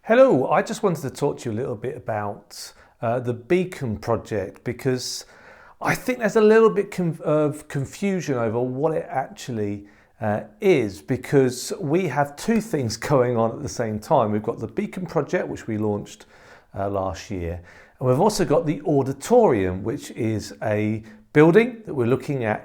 Hello, I just wanted to talk to you a little bit about the Beacon project because I think there's a little bit of confusion over what it actually is, because we have two things going on at the same time. We've got the Beacon project, which we launched last year, and we've also got the auditorium, which is a building that we're looking at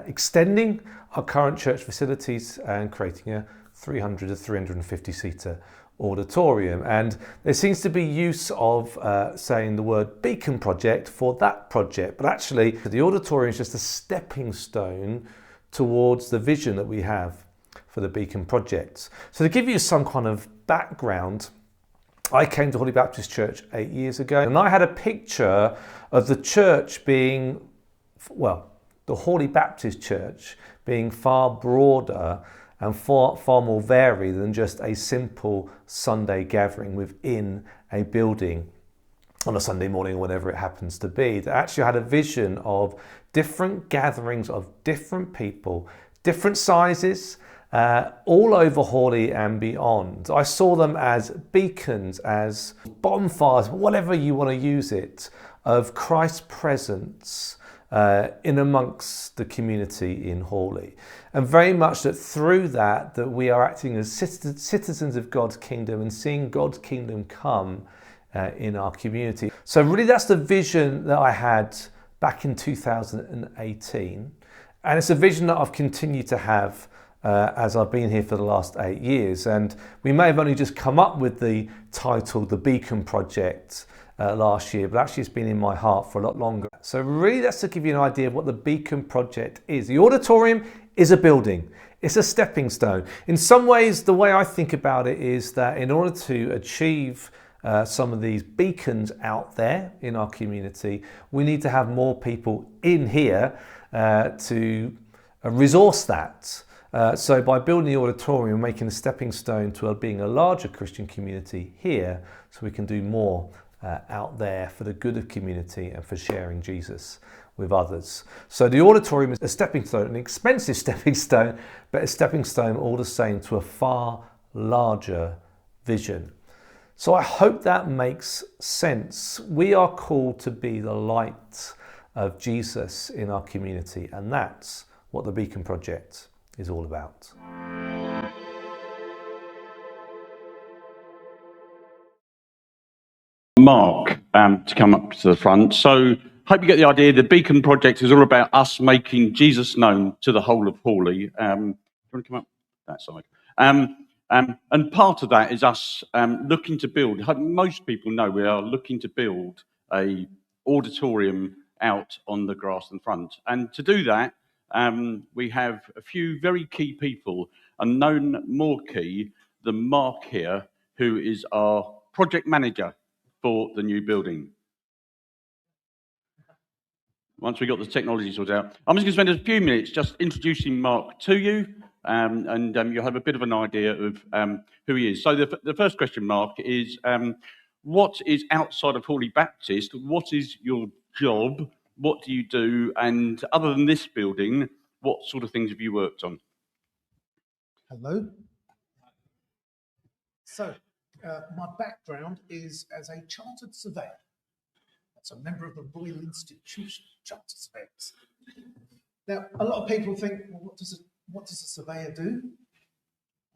extending our current church facilities and creating a 300 to 350 seater auditorium. And there seems to be use of saying the word Beacon project for that project, but actually the auditorium is just a stepping stone towards the vision that we have for the Beacon project. So to give you some kind of background, I came to Holy Baptist Church 8 years ago, and I had a picture of the church being, well, the Holy Baptist Church being far broader and far more varied than just a simple Sunday gathering within a building on a Sunday morning or whatever it happens to be. That actually had a vision of different gatherings of different people, different sizes, all over Hawley and beyond. I saw them as beacons, as bonfires, whatever you want to use it, of Christ's presence in amongst the community in Hawley. And very much that through that we are acting as citizens of God's kingdom and seeing God's kingdom come in our community. So really that's the vision that I had back in 2018. And it's a vision that I've continued to have as I've been here for the last 8 years. And we may have only just come up with the title, The Beacon Project, last year, but actually it's been in my heart for a lot longer. So really that's to give you an idea of what the Beacon project is. The auditorium is a building. It's a stepping stone. In some ways, the way I think about it is that in order to achieve some of these beacons out there in our community, we need to have more people in here to resource that. So by building the auditorium, we're making a stepping stone to being a larger Christian community here, so we can do more out there for the good of community and for sharing Jesus with others. So the auditorium is a stepping stone, an expensive stepping stone, but a stepping stone all the same to a far larger vision. So I hope that makes sense. We are called to be the light of Jesus in our community, and that's what the Beacon Project is all about. Marc to come up to the front. So hope you get the idea. The Beacon Project is all about us making Jesus known to the whole of Hawley. Do you want to come up that side? And part of that is us looking to build. Most people know we are looking to build a auditorium out on the grass in front. And to do that, we have a few very key people, and none more key than Marc here, who is our project manager for the new building. Once we got the technology sorted out, I'm just going to spend a few minutes just introducing Marc to you, and you'll have a bit of an idea of who he is. So the first question, Marc, is what is outside of Hawley Baptist? What is your job? What do you do? And other than this building, what sort of things have you worked on? Hello. So, my background is as a chartered surveyor. That's a member of the Royal Institution of Chartered Surveyors. Now, a lot of people think, well, what does a surveyor do?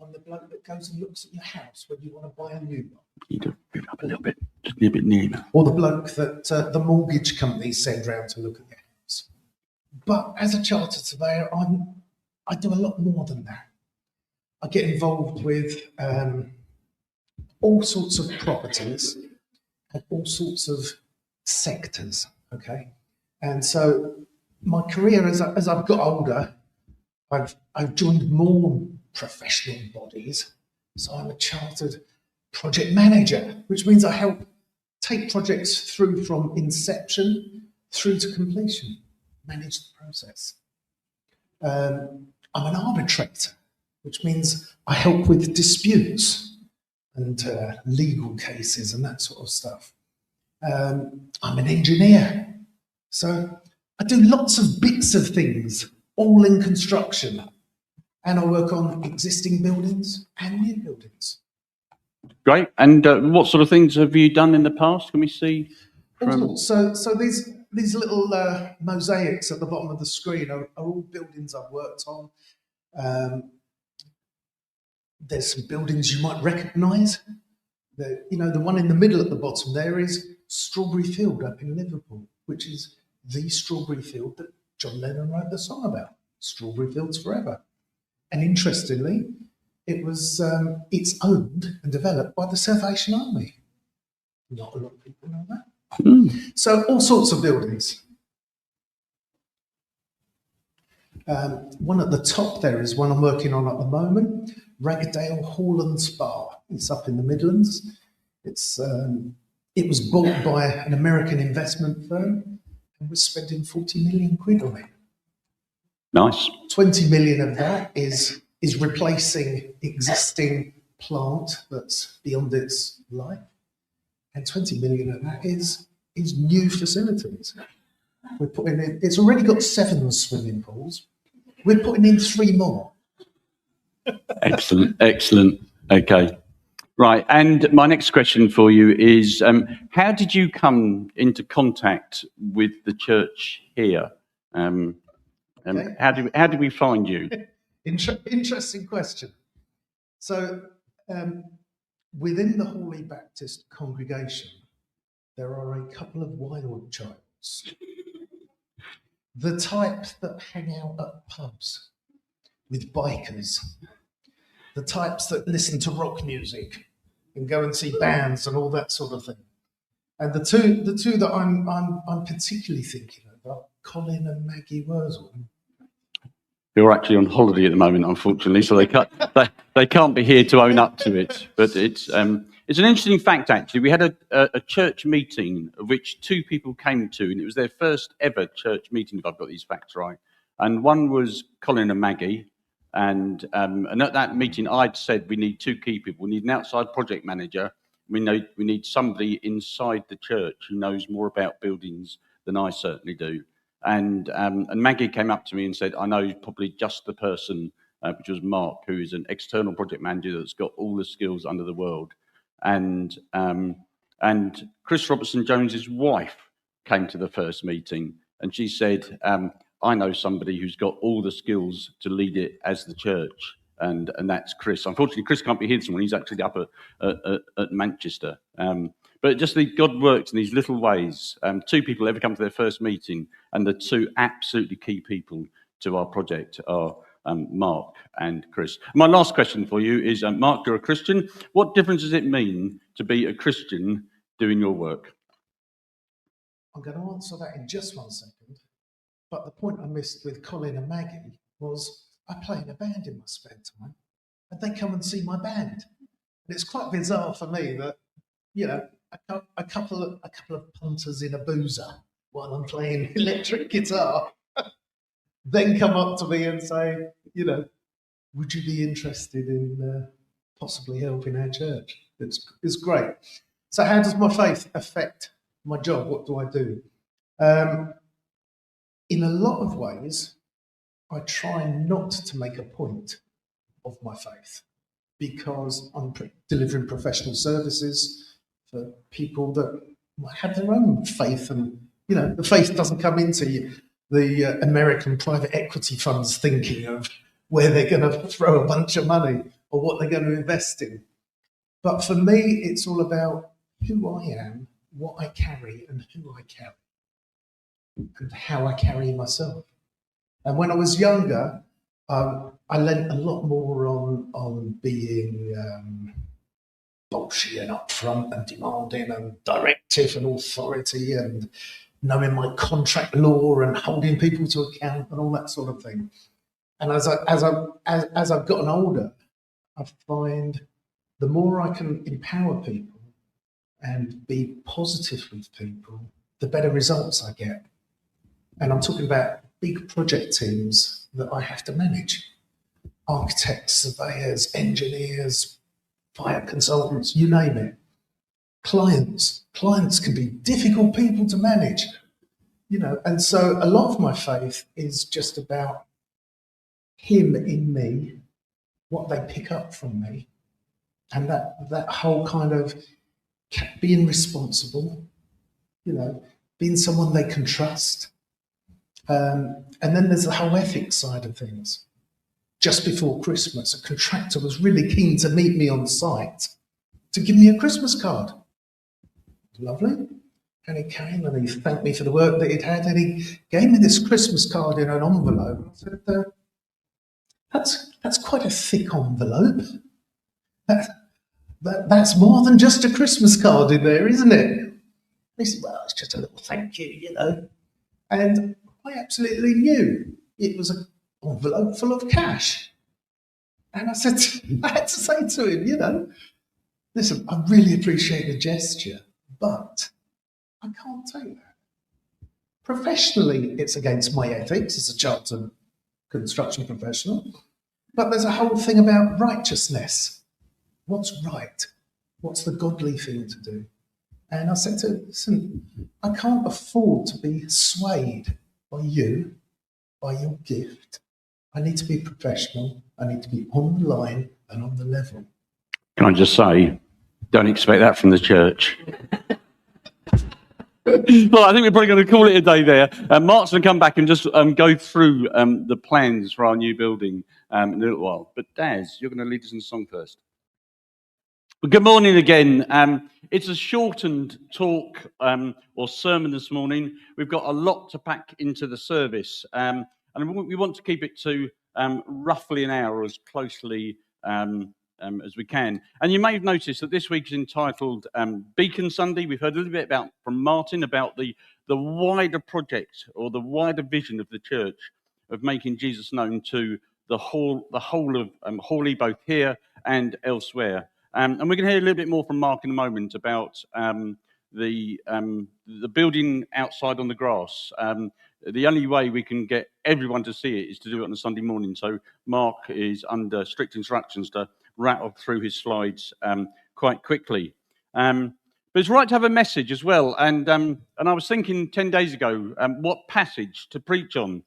I'm the bloke that goes and looks at your house when you want to buy a new one. You need to move up a little bit, just a bit nearer. Or the bloke that the mortgage companies send round to look at your house. But as a chartered surveyor, I do a lot more than that. I get involved with all sorts of properties and all sorts of sectors, okay? And so my career, as I've got older, I've joined more professional bodies. So I'm a chartered project manager, which means I help take projects through from inception through to completion, manage the process. I'm an arbitrator, which means I help with disputes and legal cases and that sort of stuff. I'm an engineer, so I do lots of bits of things, all in construction, and I work on existing buildings and new buildings. Great. And what sort of things have you done in the past? Can we see from? So these little mosaics at the bottom of the screen are all buildings I've worked on. There's some buildings you might recognise. The one in the middle at the bottom there is Strawberry Field up in Liverpool, which is the strawberry field that John Lennon wrote the song about, Strawberry Fields Forever. And interestingly, it's owned and developed by the Salvation Army. Not a lot of people know that. So all sorts of buildings. One at the top there is one I'm working on at the moment, Raggedale Hall and Spa. It's up in the Midlands. It was bought by an American investment firm and we're spending 40 million quid on it. Nice. 20 million of that is replacing existing plant that's beyond its life. And 20 million of that is new facilities. We're putting in, it's already got 7 swimming pools. We're putting in 3 more. Excellent. Okay. Right. And my next question for you is, how did you come into contact with the church here? Okay. How did we find you? Interesting question. So within the Hawley Baptist congregation, there are a couple of wild childs. The type that hang out at pubs with bikers. The types that listen to rock music and go and see bands and all that sort of thing. And the two that I'm particularly thinking of are Colin and Maggie Wurzel. You're actually on holiday at the moment, unfortunately, so they can't be here to own up to it. But it's an interesting fact, actually. We had a church meeting of which 2 people came to, and it was their first ever church meeting, if I've got these facts right. And one was Colin and Maggie. And at that meeting, I'd said we need 2 key people. We need an outside project manager. We need somebody inside the church who knows more about buildings than I certainly do. And Maggie came up to me and said, I know probably just the person, which was Marc, who is an external project manager that's got all the skills under the world. And Chris Robertson-Jones's wife came to the first meeting, and she said, I know somebody who's got all the skills to lead it as the church, and that's Chris. Unfortunately, Chris can't be here this morning. He's actually up at Manchester. But just God works in these little ways. 2 people ever come to their first meeting, and the 2 absolutely key people to our project are Marc and Chris. My last question for you is, Marc, you're a Christian. What difference does it mean to be a Christian doing your work? I'm going to answer that in just 1 second. But the point I missed with Colin and Maggie was I play in a band in my spare time, and they come and see my band. And it's quite bizarre for me that, a couple of punters in a boozer while I'm playing electric guitar then come up to me and say, would you be interested in possibly helping our church? It's great. So how does my faith affect my job? What do I do? In a lot of ways, I try not to make a point of my faith because I'm delivering professional services for people that might have their own faith, and the faith doesn't come into the American private equity funds thinking of where they're going to throw a bunch of money or what they're going to invest in. But for me, it's all about who I am, what I carry, and who I carry, and how I carry myself. And when I was younger, I learned a lot more on being bolshy and upfront and demanding and directive and authority and knowing my contract law and holding people to account and all that sort of thing. And as I've gotten older, I find the more I can empower people and be positive with people, the better results I get. And I'm talking about big project teams that I have to manage. Architects, surveyors, engineers, fire consultants, you name it. Clients can be difficult people to manage, and so a lot of my faith is just about him in me, what they pick up from me, And that whole kind of being responsible, being someone they can trust. And then there's the whole ethics side of things. Just before Christmas, a contractor was really keen to meet me on site to give me a Christmas card. Lovely. And he came and he thanked me for the work that he'd had, and he gave me this Christmas card in an envelope. I said, that's quite a thick envelope. That's more than just a Christmas card in there, isn't it? And he said, well, it's just a little thank you, And I absolutely knew it was an envelope full of cash. And I had to say to him, listen, I really appreciate the gesture, but I can't take that. Professionally, it's against my ethics as a chartered construction professional, but there's a whole thing about righteousness. What's right? What's the godly thing to do? And I said to him, listen, I can't afford to be swayed by you, by your gift. I need to be professional. I need to be on the line and on the level. Can I just say, don't expect that from the church. Well, I think we're probably going to call it a day there. Marc's going to come back and just go through the plans for our new building in a little while. But Daz, you're going to lead us in song first. Well, good morning again. It's a shortened talk or sermon this morning. We've got a lot to pack into the service, and we want to keep it to roughly an hour, as closely as we can. And you may have noticed that this week is entitled Beacon Sunday. We've heard a little bit from Martin about the wider project or the wider vision of the church of making Jesus known to the whole of Hawley, both here and elsewhere. And we're going to hear a little bit more from Marc in a moment about the building outside on the grass. The only way we can get everyone to see it is to do it on a Sunday morning. So Marc is under strict instructions to rattle through his slides quite quickly. But it's right to have a message as well. And I was thinking 10 days ago what passage to preach on.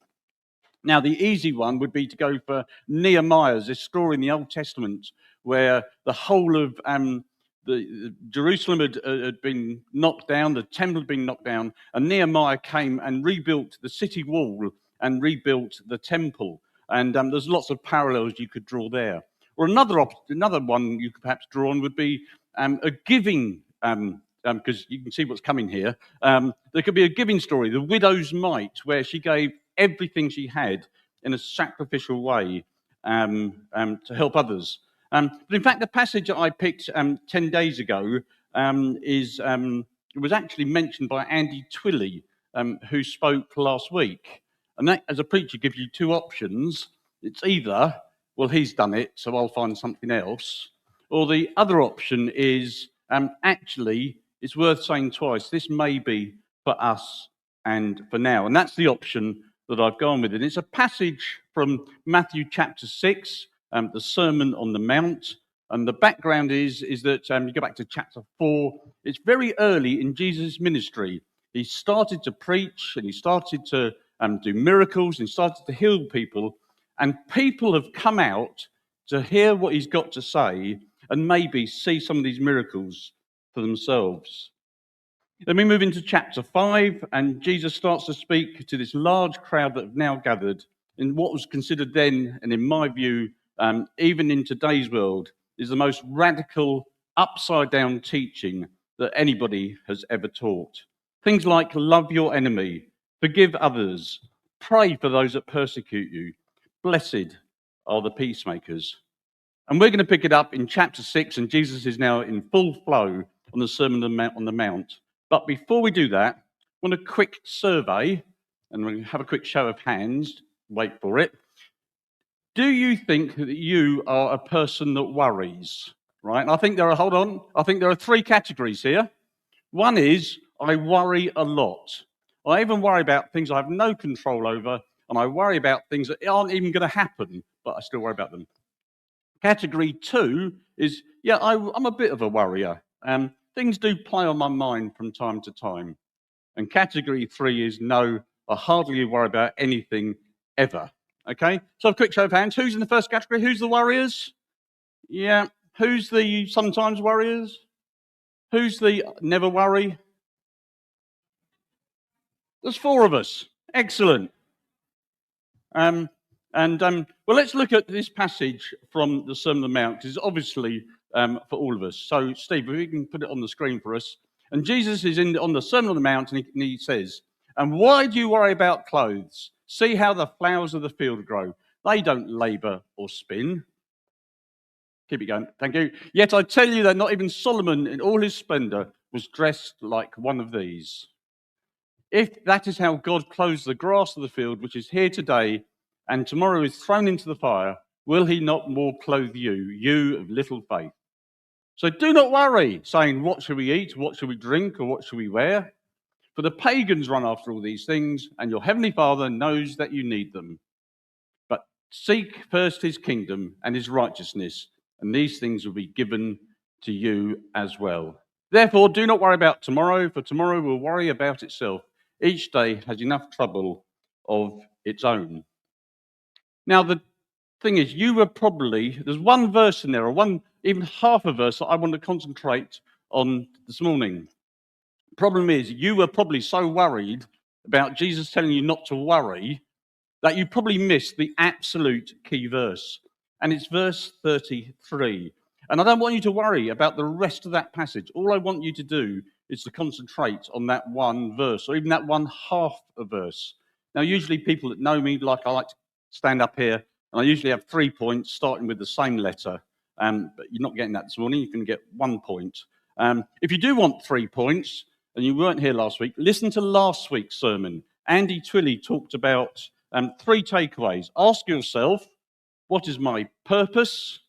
Now, the easy one would be to go for Nehemiah's, this story in the Old Testament where the whole of the Jerusalem had been knocked down, the temple had been knocked down, and Nehemiah came and rebuilt the city wall and rebuilt the temple. And there's lots of parallels you could draw there. Or another one you could perhaps draw on would be a giving, because you can see what's coming here. There could be a giving story, the widow's mite, where she gave everything she had in a sacrificial way to help others. But in fact, the passage that I picked 10 days ago was actually mentioned by Andy Twilley, who spoke last week. And that, as a preacher, gives you two options. It's either, well, he's done it, so I'll find something else. Or the other option is, actually, it's worth saying twice, this may be for us and for now. And that's the option that I've gone with. And it's a passage from Matthew chapter 6, the Sermon on the Mount. And the background is that you go back to chapter 4. It's very early in Jesus' ministry. He started to preach and he started to do miracles and started to heal people. And people have come out to hear what he's got to say and maybe see some of these miracles for themselves. Then we move into chapter 5, and Jesus starts to speak to this large crowd that have now gathered in what was considered then, and in my view, even in today's world, is the most radical, upside-down teaching that anybody has ever taught. Things like love your enemy, forgive others, pray for those that persecute you. Blessed are the peacemakers. And we're going to pick it up in chapter 6, and Jesus is now in full flow on the Sermon on the Mount. But before we do that, I want a quick survey, and we'll have a quick show of hands. Wait for it. Do you think that you are a person that worries? Right? And I think there are three categories here. One is, I worry a lot. I even worry about things I have no control over, and I worry about things that aren't even going to happen, but I still worry about them. Category 2 is, I'm a bit of a worrier. Things do play on my mind from time to time. And category 3 is, no, I hardly worry about anything ever. Okay? So a quick show of hands. Who's in the first category? Who's the worriers? Yeah, Who's the sometimes worriers? Who's the never worry? There's 4 of us. Excellent. Well, let's look at this passage from the Sermon on the Mount, because it's obviously for all of us. So, Steve, if you can put it on the screen for us. And Jesus is on the Sermon on the Mount, and he says, "And why do you worry about clothes? See how the flowers of the field grow. They don't labour or spin." Keep it going. Thank you. "Yet I tell you that not even Solomon in all his splendour was dressed like one of these. If that is how God clothes the grass of the field, which is here today and tomorrow is thrown into the fire, will he not more clothe you, you of little faith? So do not worry, saying, what shall we eat, what shall we drink, or what shall we wear? For the pagans run after all these things, and your heavenly Father knows that you need them. But seek first his kingdom and his righteousness, and these things will be given to you as well. Therefore, do not worry about tomorrow, for tomorrow will worry about itself. Each day has enough trouble of its own." Now, the thing is, there's one verse in there, or even half a verse that I want to concentrate on this morning. The problem is, you were probably so worried about Jesus telling you not to worry that you probably missed the absolute key verse. And it's verse 33. And I don't want you to worry about the rest of that passage. All I want you to do is to concentrate on that one verse, or even that one half a verse. Now, usually people that know me, I like to stand up here, and I usually have 3 points, starting with the same letter. But you're not getting that this morning. You can get 1 point. If you do want 3 points, and you weren't here last week, listen to last week's sermon. Andy Twilley talked about 3 takeaways. Ask yourself, what is my purpose?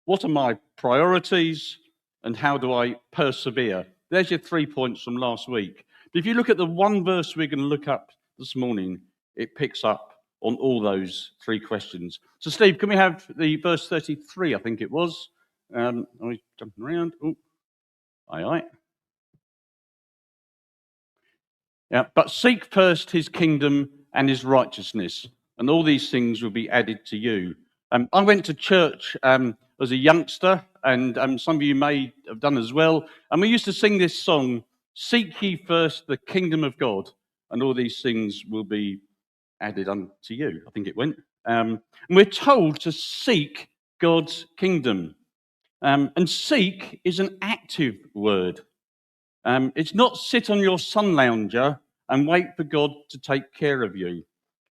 What are my priorities? And how do I persevere? There's your 3 points from last week. But if you look at the one verse we're going to look up this morning, it picks up on all those 3 questions. So, Steve, can we have the verse 33, I think it was? Are we jumping around? Oh, aye. Yeah, but seek first his kingdom and his righteousness, and all these things will be added to you. I went to church as a youngster, and some of you may have done as well. And we used to sing this song, "Seek ye first the kingdom of God, and all these things will be added unto you," I think it went. And we're told to seek God's kingdom. And seek is an active word. It's not sit on your sun lounger and wait for God to take care of you.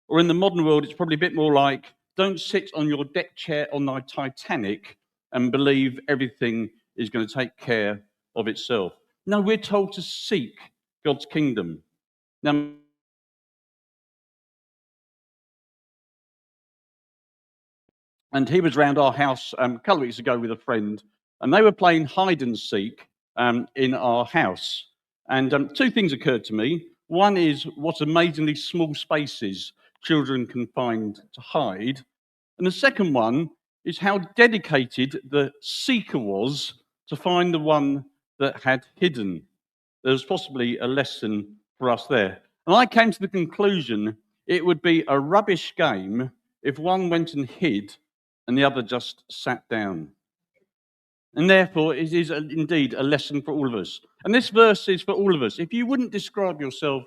Or in the modern world, it's probably a bit more like, don't sit on your deck chair on the Titanic and believe everything is going to take care of itself. No, we're told to seek God's kingdom. Now, and he was round our house a couple of weeks ago with a friend, and they were playing hide and seek in our house. And 2 things occurred to me. One is what amazingly small spaces children can find to hide. And the second one is how dedicated the seeker was to find the one that had hidden. There was possibly a lesson for us there. And I came to the conclusion it would be a rubbish game if one went and hid and the other just sat down. And therefore, it is indeed a lesson for all of us. And this verse is for all of us. If you wouldn't describe yourself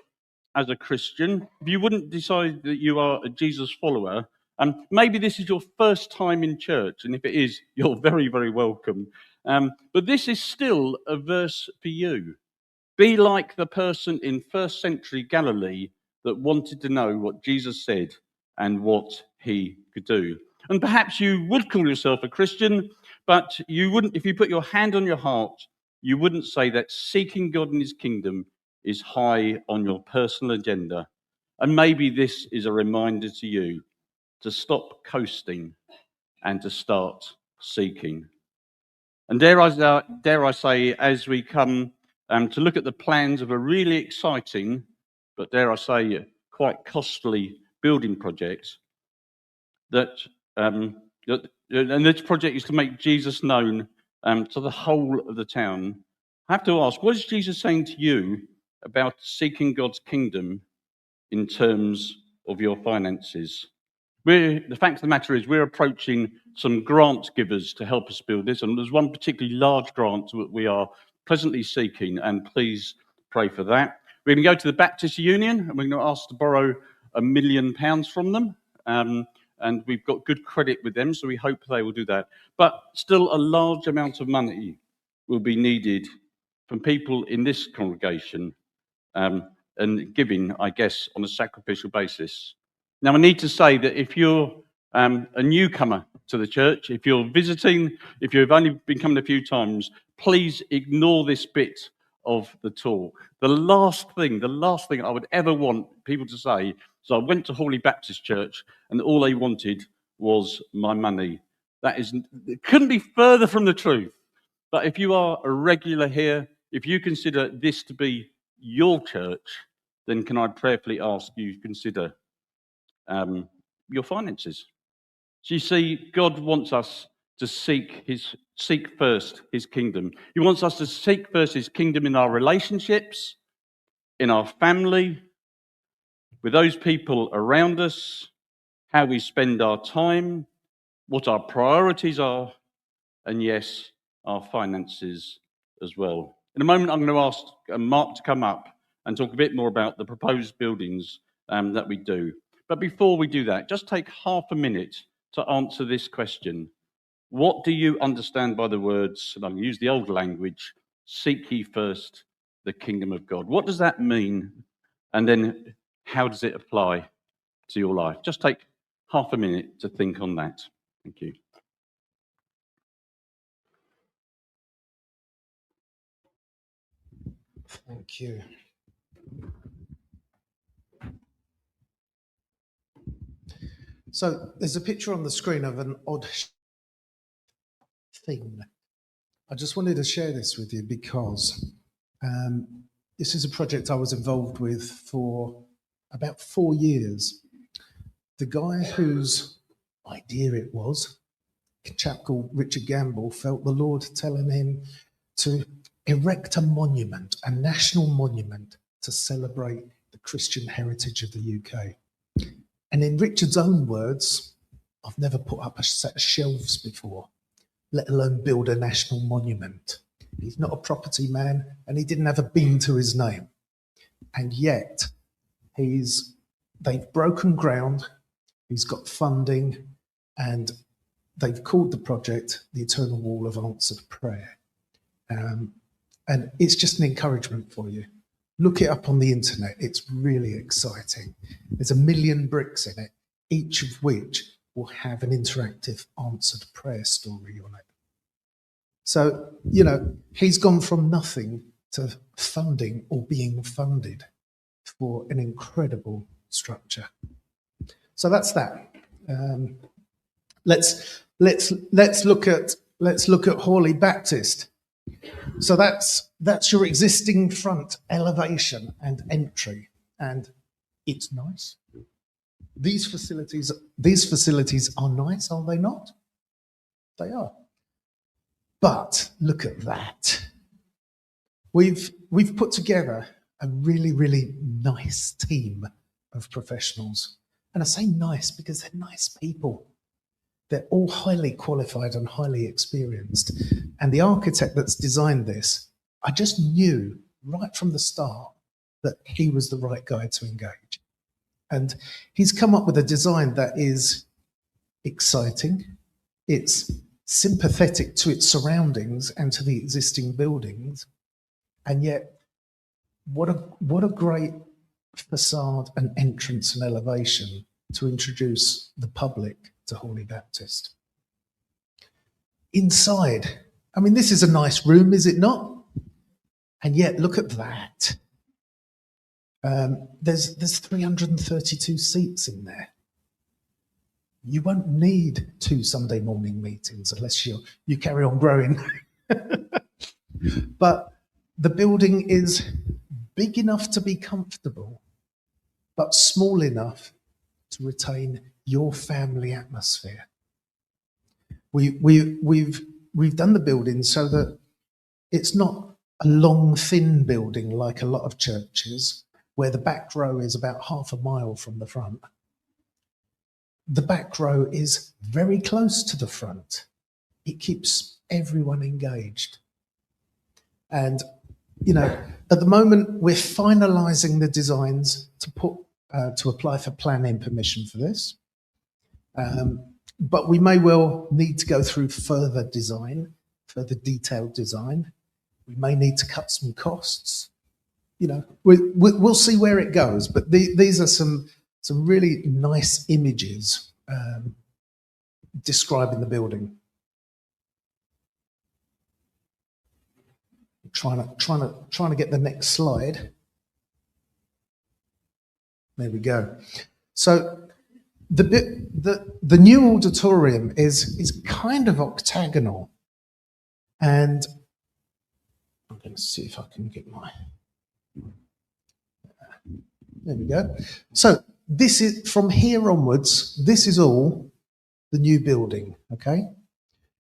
as a Christian, if you wouldn't decide that you are a Jesus follower, maybe this is your first time in church, and if it is, you're very, very welcome. But this is still a verse for you. Be like the person in first century Galilee that wanted to know what Jesus said and what he could do. And perhaps you would call yourself a Christian, but you wouldn't, if you put your hand on your heart, you wouldn't say that seeking God and his kingdom is high on your personal agenda. And maybe this is a reminder to you to stop coasting and to start seeking. And dare I say, as we come to look at the plans of a really exciting, but dare I say, quite costly building project, and this project is to make Jesus known to the whole of the town. I have to ask, what is Jesus saying to you about seeking God's kingdom in terms of your finances? The fact of the matter is we're approaching some grant givers to help us build this. And there's one particularly large grant that we are presently seeking, and please pray for that. We're going to go to the Baptist Union, and we're going to ask to borrow £1 million from them. And we've got good credit with them, so we hope they will do that. But still, a large amount of money will be needed from people in this congregation, and giving, I guess, on a sacrificial basis. Now, I need to say that if you're a newcomer to the church, if you're visiting, if you've only been coming a few times, please ignore this bit of the talk. The last thing I would ever want people to say is, I went to Hawley Baptist Church and all they wanted was my money. It couldn't be further from the truth. But if you are a regular here, if you consider this to be your church, then can I prayerfully ask you to consider your finances? So you see, God wants us to seek first his kingdom. He wants us to seek first his kingdom in our relationships, in our family, with those people around us, how we spend our time, what our priorities are, and yes, our finances as well. In a moment, I'm going to ask Marc to come up and talk a bit more about the proposed buildings that we do. But before we do that, just take half a minute to answer this question. What do you understand by the words, and I'll use the old language, seek ye first the kingdom of God? What does that mean? And then how does it apply to your life? Just take half a minute to think on that. Thank you. Thank you. So there's a picture on the screen of an odd thing. I just wanted to share this with you because this is a project I was involved with for about 4 years. The guy whose idea it was, a chap called Richard Gamble, felt the Lord telling him to erect a monument, a national monument, to celebrate the Christian heritage of the UK. And in Richard's own words, I've never put up a set of shelves before, let alone build a national monument. He's not a property man, and he didn't have a beam to his name. And yet, they've broken ground, he's got funding, and they've called the project the Eternal Wall of Answered Prayer. And it's just an encouragement for you. Look it up on the internet. It's really exciting. There's 1 million bricks in it, each of which will have an interactive answered prayer story on it. So, he's gone from nothing to funding or being funded for an incredible structure. So that's that. Let's look at Hawley Baptist. So that's your existing front elevation and entry, and it's nice. These facilities are nice, are they not? They are. But look at that. We've put together a really, really nice team of professionals. And I say nice because they're nice people. They're all highly qualified and highly experienced. And the architect that's designed this, I just knew right from the start that he was the right guy to engage. And he's come up with a design that is exciting. It's sympathetic to its surroundings and to the existing buildings. And yet, what a great facade and entrance and elevation to introduce the public to Hawley Baptist. Inside, I mean, this is a nice room, is it not? And yet, look at that. There's 332 seats in there. You won't need 2 Sunday morning meetings unless you carry on growing. But the building is big enough to be comfortable, but small enough to retain your family atmosphere. We've done the building so that it's not a long, thin building like a lot of churches, where the back row is about half a mile from the front. the back row is very close to the front. It keeps everyone engaged. And, you know, at the moment, we're finalising the designs to apply for planning permission for this. But we may well need to go through further detailed design. We may need to cut some costs. You know, we'll see where it goes. But these are some really nice images describing the building. Trying to get the next slide. There we go. So the new auditorium is kind of octagonal, and I'm going to see if I can get my. There we go. So this is from here onwards. This is all the new building. Okay,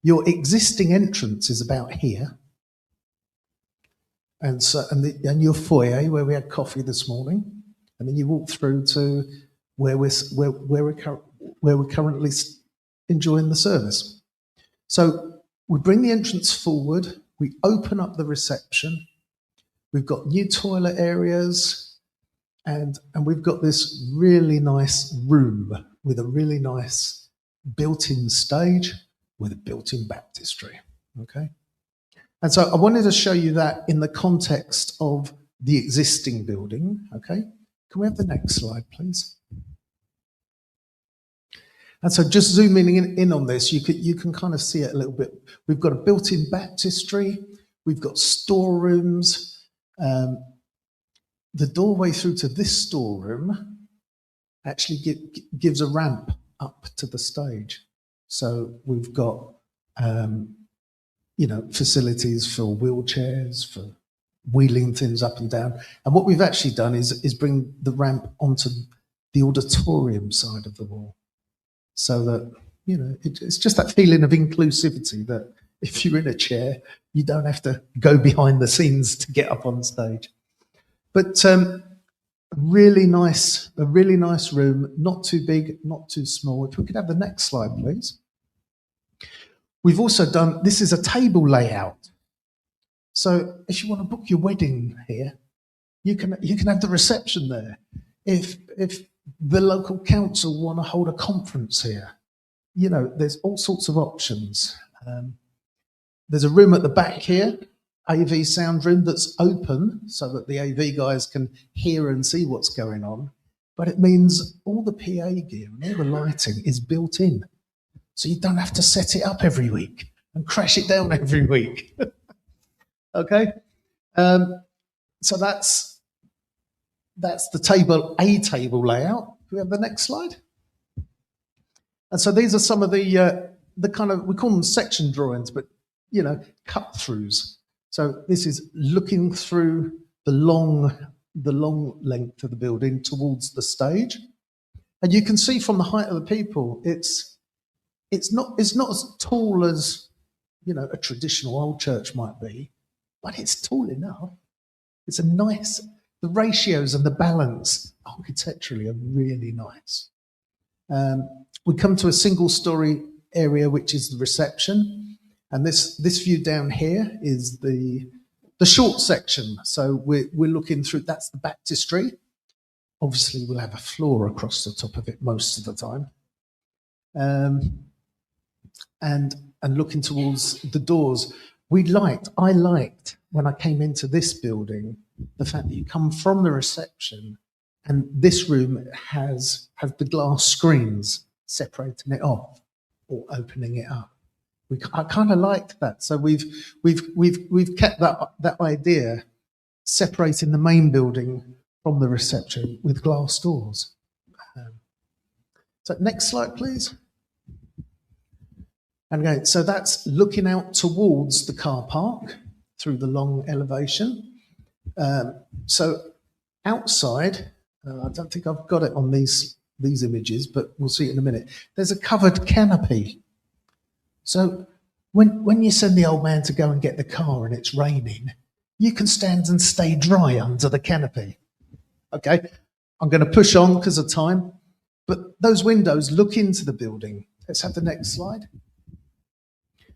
your existing entrance is about here. And so, and your foyer where we had coffee this morning, and then you walk through to where we're currently enjoying the service. So we bring the entrance forward. We open up the reception. We've got new toilet areas, and we've got this really nice room with a really nice built-in stage with a built-in baptistry. Okay. And so I wanted to show you that in the context of the existing building, okay? Can we have the next slide, please? And so just zooming in on this, you can kind of see it a little bit. We've got a built-in baptistry. We've got storerooms. The doorway through to this storeroom actually gives a ramp up to the stage. So we've got you know, facilities for wheelchairs, for wheeling things up and down. And what we've actually done is bring the ramp onto the auditorium side of the wall, so that, you know, it's just that feeling of inclusivity that if you're in a chair, you don't have to go behind the scenes to get up on stage. But a really nice room, not too big, not too small. If we could have the next slide, please. We've also done, this is a table layout. So if you want to book your wedding here, you can have the reception there. If the local council want to hold a conference here, you know, there's all sorts of options. There's a room at the back here, AV sound room, that's open so that the AV guys can hear and see what's going on. But it means all the PA gear and all the lighting is built in. So you don't have to set it up every week and crash it down every week. Okay? So that's the table layout. Can we have the next slide? And so these are some of the kind of, we call them section drawings, but, you know, cut throughs. So this is looking through the long length of the building towards the stage. And you can see from the height of the people, it's not as tall as, you know, a traditional old church might be, but it's tall enough. It's a nice, the ratios and the balance architecturally are really nice. We come to a single story area, which is the reception. And this view down here is the short section. So we're looking through, that's the baptistry. Obviously we'll have a floor across the top of it most of the time. And looking towards the doors. I liked when I came into this building, the fact that you come from the reception and this room has the glass screens separating it off or opening it up. I kind of liked that. So we've kept that idea, separating the main building from the reception with glass doors. So next slide, please. And again, so that's looking out towards the car park through the long elevation. So outside, I don't think I've got it on these images, but we'll see it in a minute. There's a covered canopy. So when you send the old man to go and get the car and it's raining, you can stand and stay dry under the canopy. Okay, I'm going to push on because of time. But those windows look into the building. Let's have the next slide.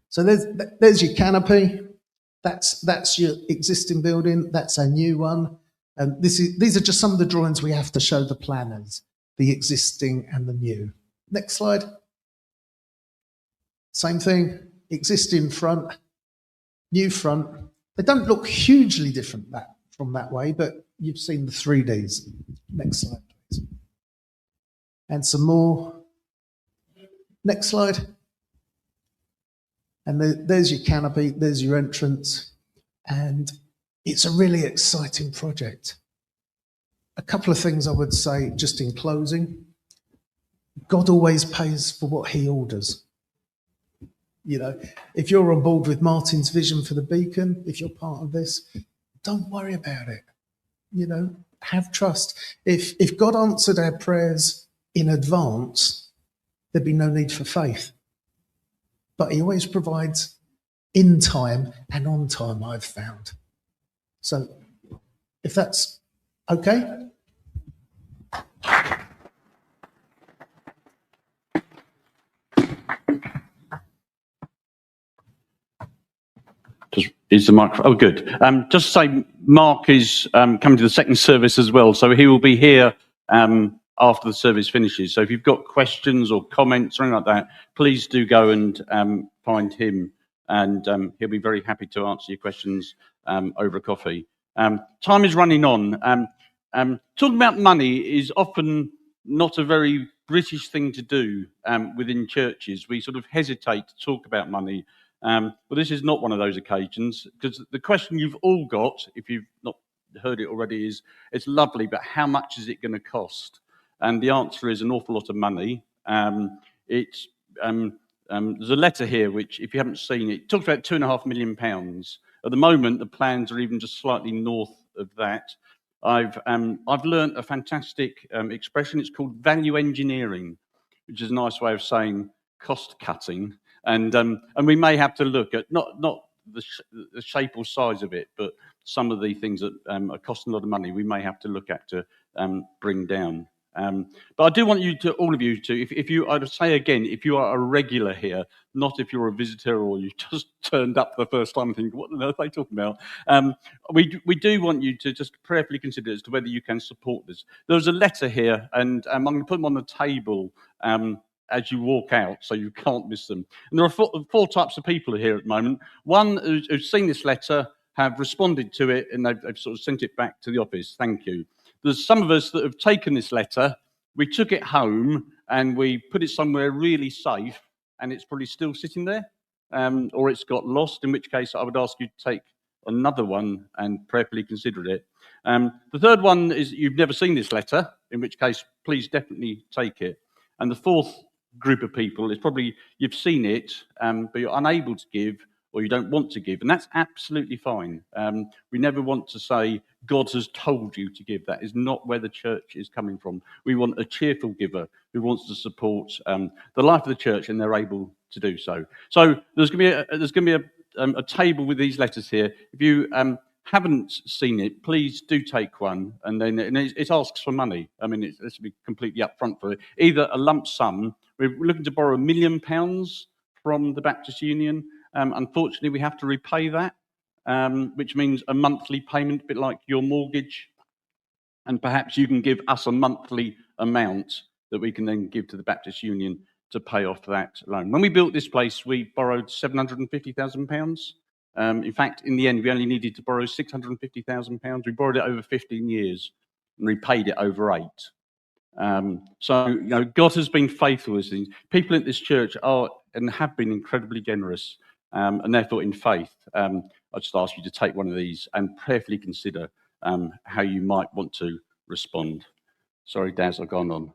So there's your canopy. That's your existing building. That's a new one. And these are just some of the drawings we have to show the planners, the existing and the new. Next slide. Same thing, existing front, new front. They don't look hugely different from that way, but you've seen the 3Ds. Next slide, please. And some more. Next slide. And there's your canopy, there's your entrance, and it's a really exciting project. A couple of things I would say just in closing. God always pays for what he orders. You know, if you're on board with Martin's vision for the beacon, if you're part of this, don't worry about it. You know, have trust. If God answered our prayers in advance, there'd be no need for faith. But he always provides in time and on time, I've found. So if that's okay. Is the microphone? Oh, good. Just to say, Marc is coming to the second service as well, so he will be here after the service finishes. So if you've got questions or comments or anything like that, please do go and find him, and he'll be very happy to answer your questions over a coffee. Time is running on. Talking about money is often not a very British thing to do within churches. We sort of hesitate to talk about money. Well, this is not one of those occasions, because the question you've all got, if you've not heard it already, is, it's lovely, but how much is it going to cost? And the answer is an awful lot of money. There's a letter here which, if you haven't seen it, talks about £2.5 million. At the moment, the plans are even just slightly north of that. I've learnt a fantastic expression. It's called value engineering, which is a nice way of saying cost cutting. And we may have to look at not the shape or size of it, but some of the things that are costing a lot of money. We may have to look at to bring down. But I do want you to, all of you, to, if you, I'd say again, if you are a regular here, not if you're a visitor or you just turned up for the first time and think, what the hell are they talking about? We do want you to just prayerfully consider as to whether you can support this. There's a letter here, and I'm going to put them on the table as you walk out, so you can't miss them. And there are four types of people here at the moment. One who's seen this letter, have responded to it, and they've sort of sent it back to the office. Thank you. There's some of us that have taken this letter, we took it home, and we put it somewhere really safe, and it's probably still sitting there, or it's got lost, in which case I would ask you to take another one and prayerfully consider it. The third one is you've never seen this letter, in which case please definitely take it. And the fourth group of people is probably you've seen it, but you're unable to give, or you don't want to give, and that's absolutely fine. We never want to say, God has told you to give. That is not where the church is coming from. We want a cheerful giver who wants to support the life of the church, and they're able to do so. So there's going to be a table with these letters here. If you haven't seen it, please do take one, and then it asks for money. I mean, let's be completely upfront for it. Either a lump sum. We're looking to borrow £1 million from the Baptist Union. Unfortunately, we have to repay that, which means a monthly payment, a bit like your mortgage. And perhaps you can give us a monthly amount that we can then give to the Baptist Union to pay off that loan. When we built this place, we borrowed £750,000. In fact, in the end, we only needed to borrow £650,000. We borrowed it over 15 years and repaid it over 8. So, you know, God has been faithful with things. People in this church are and have been incredibly generous, and therefore in faith. I just ask you to take one of these and prayerfully consider how you might want to respond. Sorry, Daz, I've gone on.